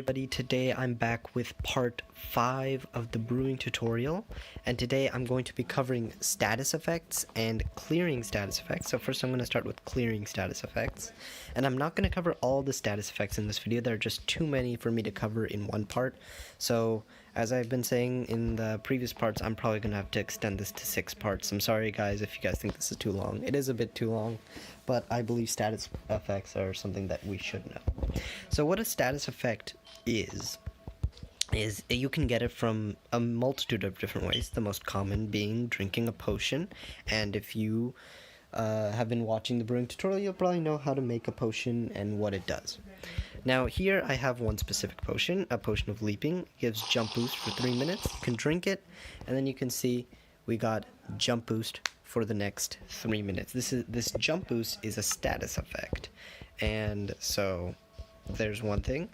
Today I'm back with part 5 of the brewing tutorial, and today I'm going to be covering status effects and clearing status effects. So first I'm going to start with clearing status effects, and I'm not going to cover all the status effects in this video. There are just too many for me to cover in one part, so as I've been saying in the previous parts, I'm probably going to have to extend this to 6 parts. I'm sorry guys if you guys think this is too long. It is a bit too long, but I believe status effects are something that we should know. So what a status effect is you can get it from a multitude of different ways, the most common being drinking a potion. And if you have been watching the brewing tutorial, you'll probably know how to make a potion and what it does. Now here I have one specific potion, a potion of leaping. It gives jump boost for 3 minutes. You can drink it, and then you can see we got jump boost for the next 3 minutes. This jump boost is a status effect, and so there's one thing.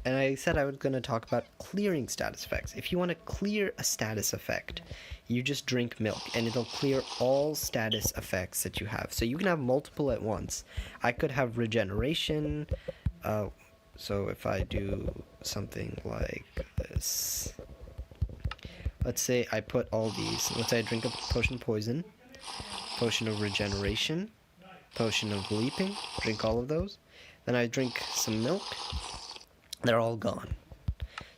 And I said I was going to talk about clearing status effects. If you want to clear a status effect, you just drink milk and it'll clear all status effects that you have. So you can have multiple at once. I could have regeneration. So if I do something like this, let's say I put all these. Let's say I drink a potion of poison, potion of regeneration, potion of leaping, drink all of those. Then I drink some milk. They're all gone.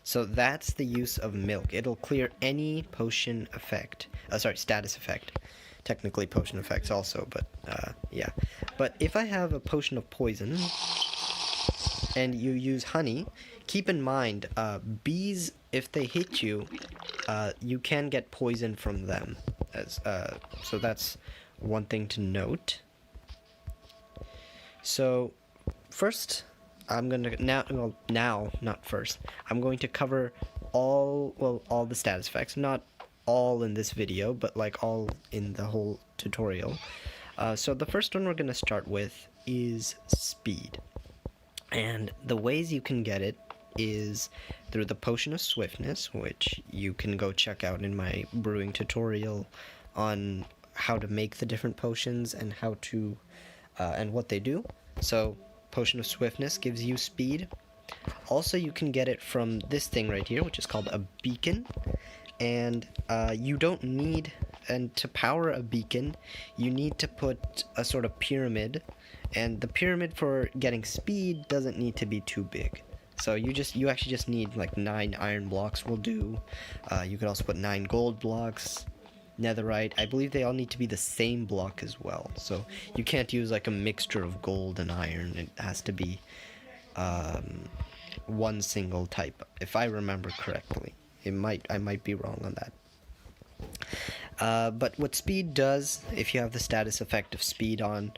So that's the use of milk. It'll clear any potion effect. Status effect. Technically potion effects also, but yeah. But if I have a potion of poison and you use honey, keep in mind, bees, if they hit you, you can get poison from them. So that's one thing to note. So first, I'm going to I'm going to cover all the status effects, not all in this video, but like all in the whole tutorial. So the first one we're going to start with is speed. And the ways you can get it is through the potion of swiftness, which you can go check out in my brewing tutorial on how to make the different potions and how to and what they do. So potion of swiftness gives you speed. Also, you can get it from this thing right here, which is called a beacon. And you don't need, and to power a beacon, you need to put a sort of pyramid. And the pyramid for getting speed doesn't need to be too big. So you actually just need like 9 iron blocks will do. You could also put 9 gold blocks. Netherite, I believe they all need to be the same block as well, so you can't use like a mixture of gold and iron. It has to be one single type, if I remember correctly. I might be wrong on that. But what speed does, if you have the status effect of speed on,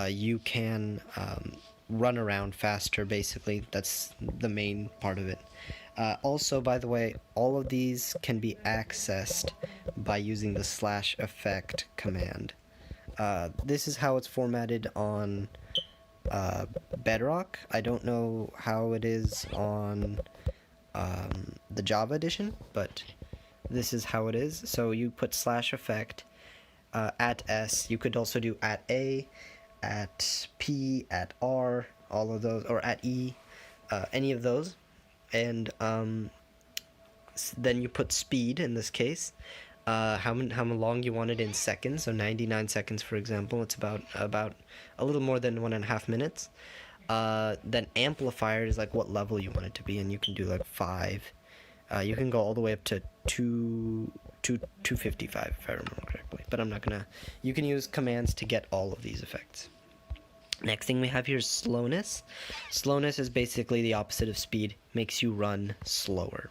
you can run around faster, basically. That's the main part of it. Also, by the way, all of these can be accessed by using the /effect command. This is how it's formatted on Bedrock. I don't know how it is on the Java edition, but this is how it is. So you put /effect at S. You could also do at A, at P, at R, all of those, or at E, any of those. And then you put speed in this case, how long you want it in seconds. So 99 seconds, for example. It's about a little more than 1.5 minutes. Then amplifier is like what level you want it to be, and you can do like 5. You can go all the way up to 255 if I remember correctly. But I'm not gonna. You can use commands to get all of these effects. Next thing we have here is slowness. Slowness is basically the opposite of speed, makes you run slower.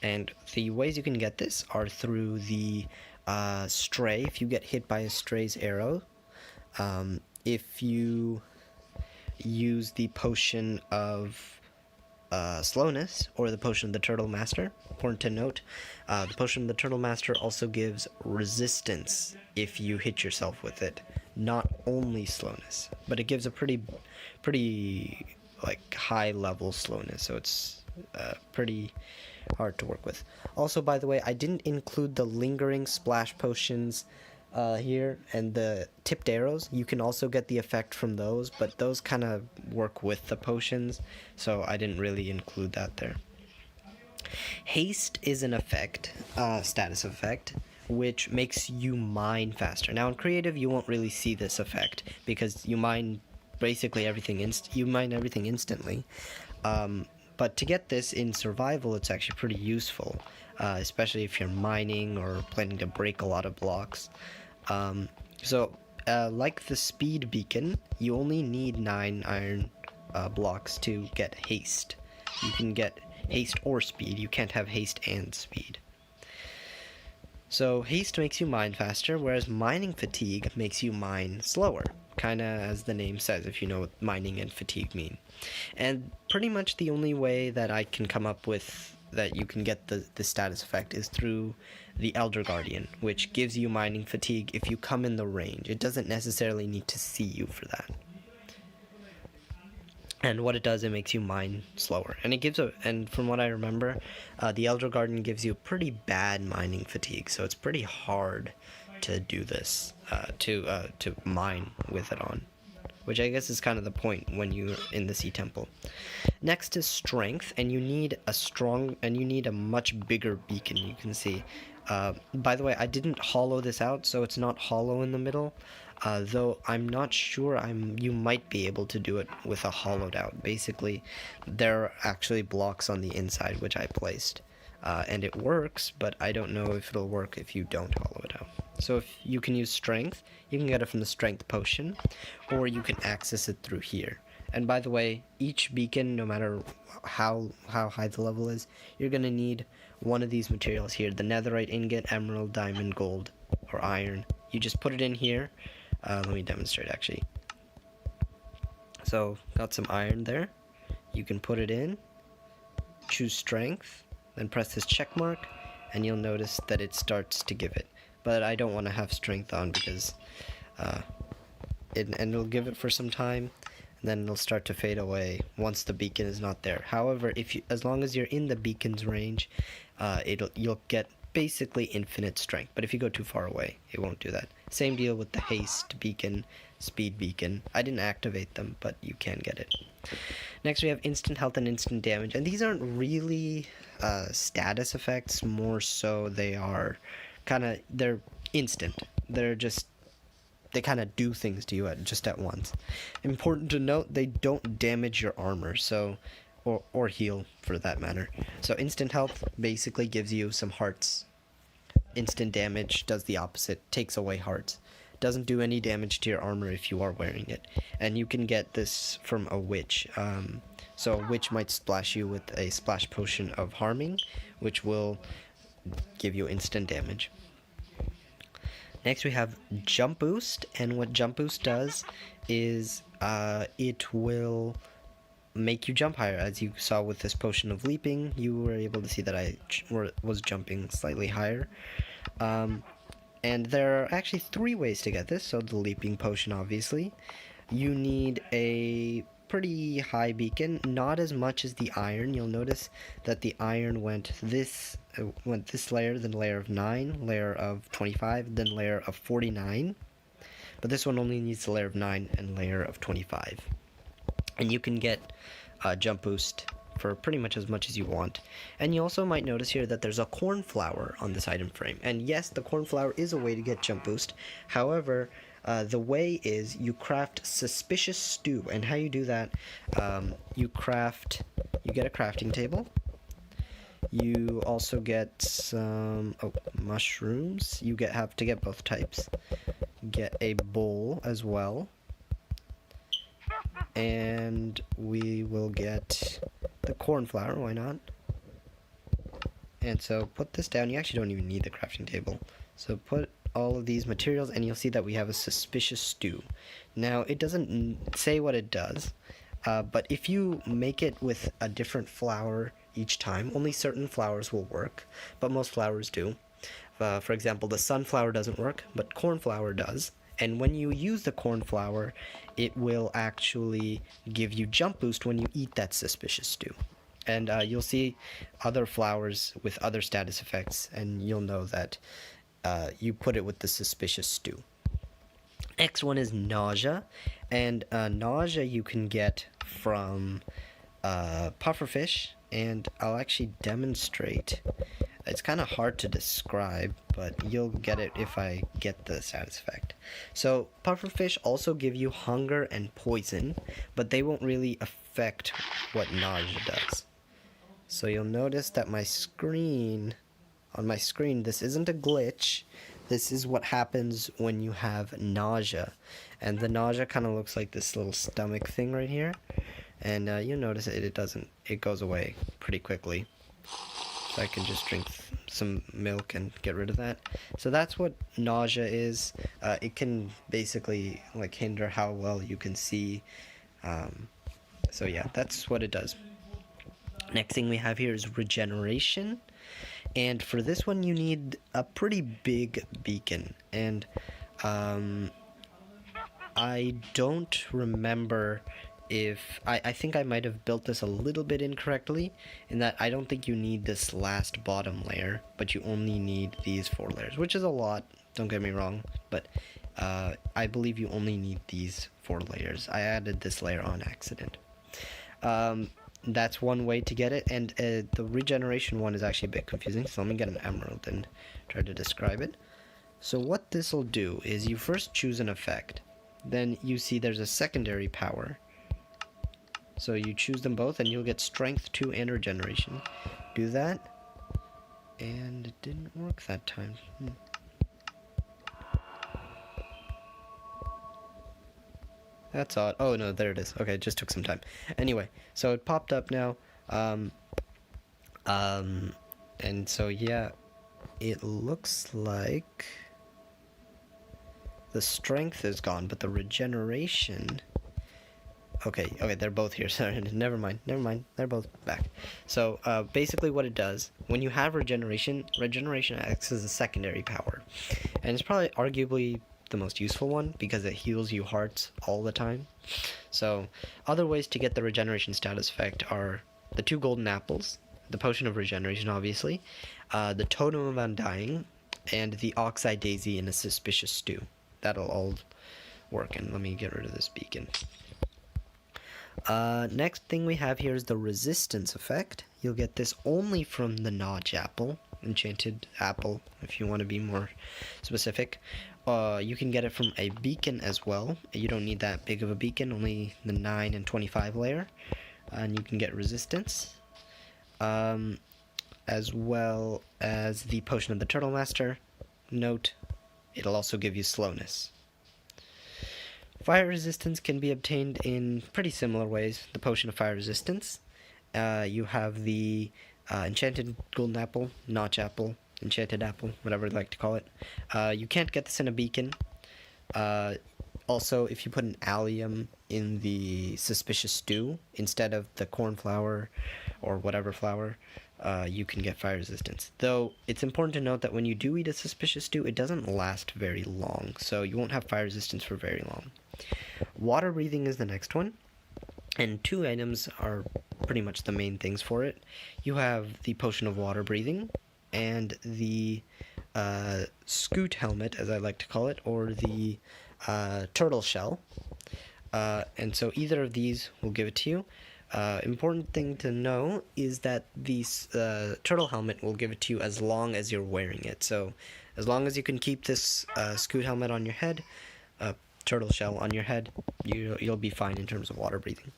And the ways you can get this are through the stray. If you get hit by a stray's arrow, if you use the potion of slowness or the potion of the turtle master. Important to note, the potion of the turtle master also gives resistance if you hit yourself with it, not only slowness, but it gives a pretty like high level slowness, so it's pretty hard to work with. Also, by the way, I didn't include the lingering splash potions here, and the tipped arrows, you can also get the effect from those, but those kind of work with the potions, so I didn't really include that there. Haste is an effect, status effect, which makes you mine faster. Now in creative, you won't really see this effect because you mine basically everything instantly. But to get this in survival, it's actually pretty useful, especially if you're mining or planning to break a lot of blocks. Like the speed beacon, you only need 9 iron blocks to get haste. You can get haste or speed. You can't have haste and speed. So haste makes you mine faster, whereas mining fatigue makes you mine slower. Kinda as the name says, if you know what mining and fatigue mean. And pretty much the only way that I can come up with that you can get the status effect is through the Elder Guardian, which gives you mining fatigue if you come in the range. It doesn't necessarily need to see you for that. And what it does, it makes you mine slower. And it gives and from what I remember, the Elder Guardian gives you pretty bad mining fatigue, so it's pretty hard to do this, to mine with it on. Which I guess is kind of the point when you're in the Sea Temple. Next is strength, and you need a much bigger beacon, you can see. By the way, I didn't hollow this out, so it's not hollow in the middle. Though I'm not sure, you might be able to do it with a hollowed out. Basically, there are actually blocks on the inside which I placed. And it works, but I don't know if it'll work if you don't hollow it out. So if you can use strength, you can get it from the strength potion, or you can access it through here. And by the way, each beacon, no matter how high the level is, you're going to need one of these materials here, the netherite ingot, emerald, diamond, gold, or iron. You just put it in here. Let me demonstrate actually. So, got some iron there. You can put it in, choose strength, then press this check mark, and you'll notice that it starts to give it. But I don't want to have strength on because it'll give it for some time, and then it'll start to fade away once the beacon is not there. However, as long as you're in the beacon's range, you'll get basically infinite strength. But if you go too far away, it won't do that. Same deal with the haste beacon, speed beacon. I didn't activate them, but you can get it. Next we have instant health and instant damage, and these aren't really status effects, more so they're instant. They kind of do things to you just at once. Important to note, they don't damage your armor, so or heal for that matter. So instant health basically gives you some hearts. Instant damage does the opposite, takes away hearts. Doesn't do any damage to your armor if you are wearing it. And you can get this from a witch. So a witch might splash you with a splash potion of harming, which will give you instant damage. Next we have jump boost, and what jump boost does is it will make you jump higher. As you saw with this potion of leaping, you were able to see that I was jumping slightly higher. And there are actually 3 ways to get this. So the leaping potion, obviously. You need a pretty high beacon, not as much as the iron. You'll notice that the iron went this layer, then layer of 9, layer of 25, then layer of 49. But this one only needs the layer of 9 and layer of 25. And you can get jump boost for pretty much as you want. And you also might notice here that there's a cornflower on this item frame. And yes, the cornflower is a way to get jump boost. However, the way is you craft suspicious stew. And how you do that, you get a crafting table. You also get some mushrooms. You have to get both types. Get a bowl as well. And we will get the cornflower, why not? And so put this down. You actually don't even need the crafting table. So put all of these materials, and you'll see that we have a suspicious stew. Now, it doesn't say what it does, but if you make it with a different flour each time, only certain flours will work, but most flours do. For example, the sunflower doesn't work, but cornflower does. And when you use the cornflower, it will actually give you jump boost when you eat that suspicious stew. And you'll see other flowers with other status effects, and you'll know that you put it with the suspicious stew. Next one is nausea, and nausea you can get from pufferfish, and I'll actually demonstrate. It's kind of hard to describe, but you'll get it if I get the status effect. So pufferfish also give you hunger and poison, but they won't really affect what nausea does. So you'll notice that on my screen, this isn't a glitch. This is what happens when you have nausea. And the nausea kind of looks like this little stomach thing right here. And you'll notice it goes away pretty quickly. So I can just drink some milk and get rid of that. So that's what nausea is. It can basically like hinder how well you can see. So yeah, that's what it does. Next thing we have here is regeneration. And for this one you need a pretty big beacon. And I don't remember if I think I might have built this a little bit incorrectly, in that I don't think you need this last bottom layer, but you only need these 4 layers, which is a lot, don't get me wrong, but I believe you only need these 4 layers. I added this layer on accident. That's one way to get it, and the regeneration one is actually a bit confusing, so let me get an emerald and try to describe it. So what this will do is you first choose an effect, then you see there's a secondary power. So you choose them both and you'll get strength 2 and regeneration. Do that. And it didn't work that time. That's odd. Oh no, there it is. Okay, it just took some time. Anyway, so it popped up now. And so yeah, it looks like the strength is gone, but the regeneration... Okay, they're both here, sorry, never mind, they're both back. So, basically what it does, when you have regeneration acts as a secondary power. And it's probably arguably the most useful one, because it heals you hearts all the time. So, other ways to get the regeneration status effect are the 2 golden apples, the potion of regeneration obviously, the totem of undying, and the oxeye daisy in a suspicious stew. That'll all work, and let me get rid of this beacon. Next thing we have here is the resistance effect. You'll get this only from the Notch apple, enchanted apple, if you want to be more specific. You can get it from a beacon as well. You don't need that big of a beacon, only the 9 and 25 layer. And you can get resistance. As well as the potion of the Turtle Master. Note, it'll also give you slowness. Fire resistance can be obtained in pretty similar ways. The potion of fire resistance. You have the enchanted golden apple, notch apple, enchanted apple, whatever you'd like to call it. You can't get this in a beacon. Also, if you put an allium in the suspicious stew instead of the cornflower or whatever flour, you can get fire resistance. Though, it's important to note that when you do eat a suspicious stew, it doesn't last very long, so you won't have fire resistance for very long. Water breathing is the next one, and 2 items are pretty much the main things for it. You have the potion of water breathing, and the scoot helmet, as I like to call it, or the turtle shell. And so either of these will give it to you. Important thing to know is that the turtle helmet will give it to you as long as you're wearing it. So as long as you can keep this scoot helmet on your head, turtle shell on your head, you'll be fine in terms of water breathing.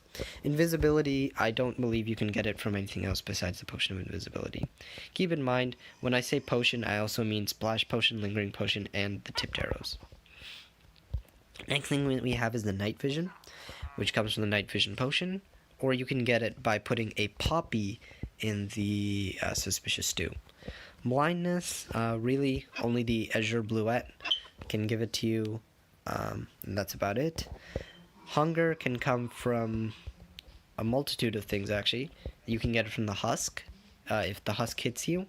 Invisibility, I don't believe you can get it from anything else besides the potion of invisibility. Keep in mind, when I say potion, I also mean splash potion, lingering potion, and the tipped arrows. Next thing we have is the night vision, which comes from the night vision potion, or you can get it by putting a poppy in the suspicious stew. Blindness, really only the azure bluette can give it to you. And that's about it. Hunger can come from a multitude of things, actually. You can get it from the husk, if the husk hits you.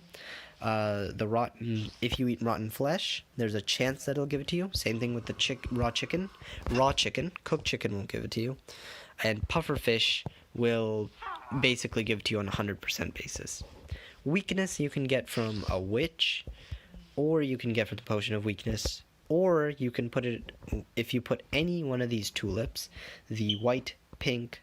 If you eat rotten flesh, there's a chance that it'll give it to you. Same thing with the raw chicken. Cooked chicken will give it to you. And pufferfish will basically give it to you on a 100% basis. Weakness you can get from a witch, or you can get for the potion of weakness, or you can put it, if you put any one of these tulips, the white, pink,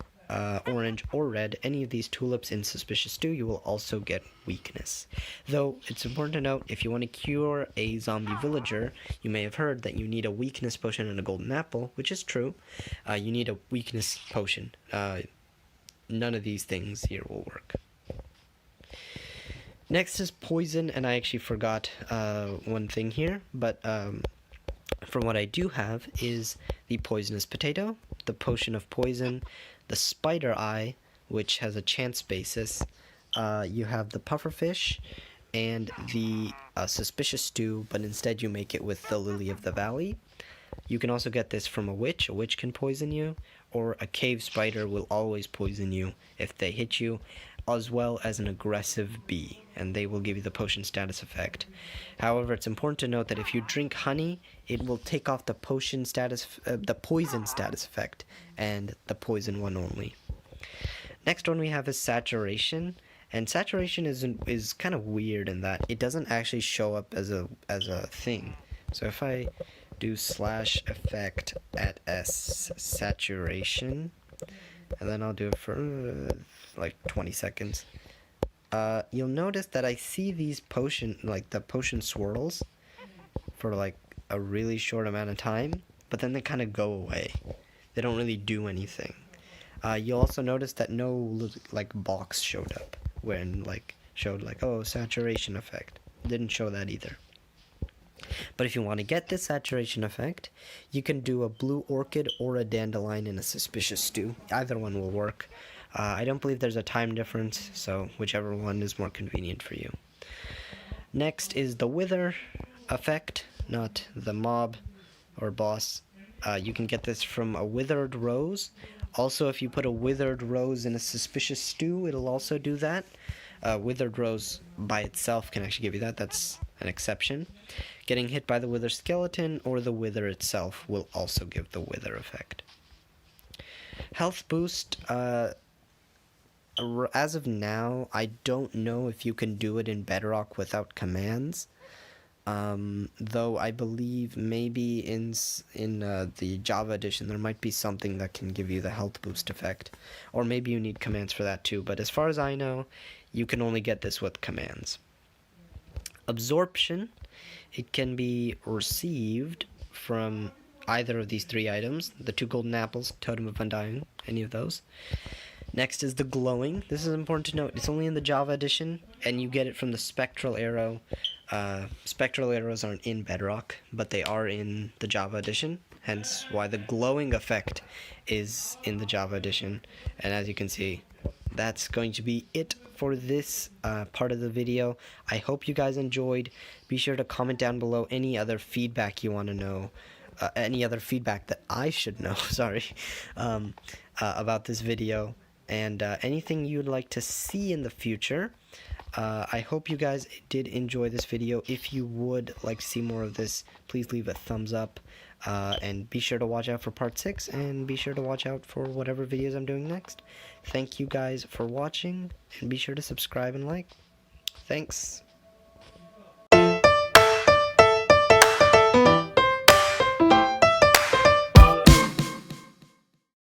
orange, or red, any of these tulips in Suspicious Stew, you will also get weakness. Though, it's important to note, if you want to cure a zombie villager, you may have heard that you need a weakness potion and a golden apple, which is true. You need a weakness potion. None of these things here will work. Next is poison, and I actually forgot one thing here, but from what I do have is the poisonous potato, the potion of poison, the spider eye, which has a chance basis. You have the pufferfish and the suspicious stew, but instead you make it with the lily of the valley. You can also get this from a witch. A witch can poison you, or a cave spider will always poison you if they hit you, as well as an aggressive bee, and they will give you the potion status effect. However, it's important to note that if you drink honey, it will take off the potion status, the poison status effect, and the poison one only. Next one we have is saturation, and saturation is kind of weird in that it doesn't actually show up as a thing. So if I do /effect at s saturation, and then I'll do it for like 20 seconds. You'll notice that I see these the potion swirls for like a really short amount of time, but then they kind of go away. They don't really do anything. You'll also notice that no like box showed up when showed oh, saturation effect. Didn't show that either. But if you want to get this saturation effect, you can do a blue orchid or a dandelion in a suspicious stew. Either one will work. I don't believe there's a time difference, so whichever one is more convenient for you. Next is the wither effect, not the mob or boss. You can get this from a withered rose. Also, if you put a withered rose in a suspicious stew, it'll also do that. Withered rose by itself can actually give you that. That's an exception. Getting hit by the wither skeleton or the wither itself will also give the wither effect. Health boost, as of now, I don't know if you can do it in Bedrock without commands. Though I believe maybe in the Java edition there might be something that can give you the health boost effect, or maybe you need commands for that too, but as far as I know, you can only get this with commands. Absorption, it can be received from either of these three items, the 2 golden apples, Totem of Undying, any of those. Next is the glowing. This is important to note. It's only in the Java edition, and you get it from the spectral arrow. Spectral arrows aren't in Bedrock, but they are in the Java edition, hence why the glowing effect is in the Java edition. And as you can see, that's going to be it for this part of the video. I hope you guys enjoyed. Be sure to comment down below any other feedback you want to know, any other feedback that I should know, sorry, about this video, and anything you'd like to see in the future. I hope you guys did enjoy this video. If you would like to see more of this, please leave a thumbs up, and be sure to watch out for part 6, and be sure to watch out for whatever videos I'm doing next. Thank you guys for watching, and be sure to subscribe and like. Thanks.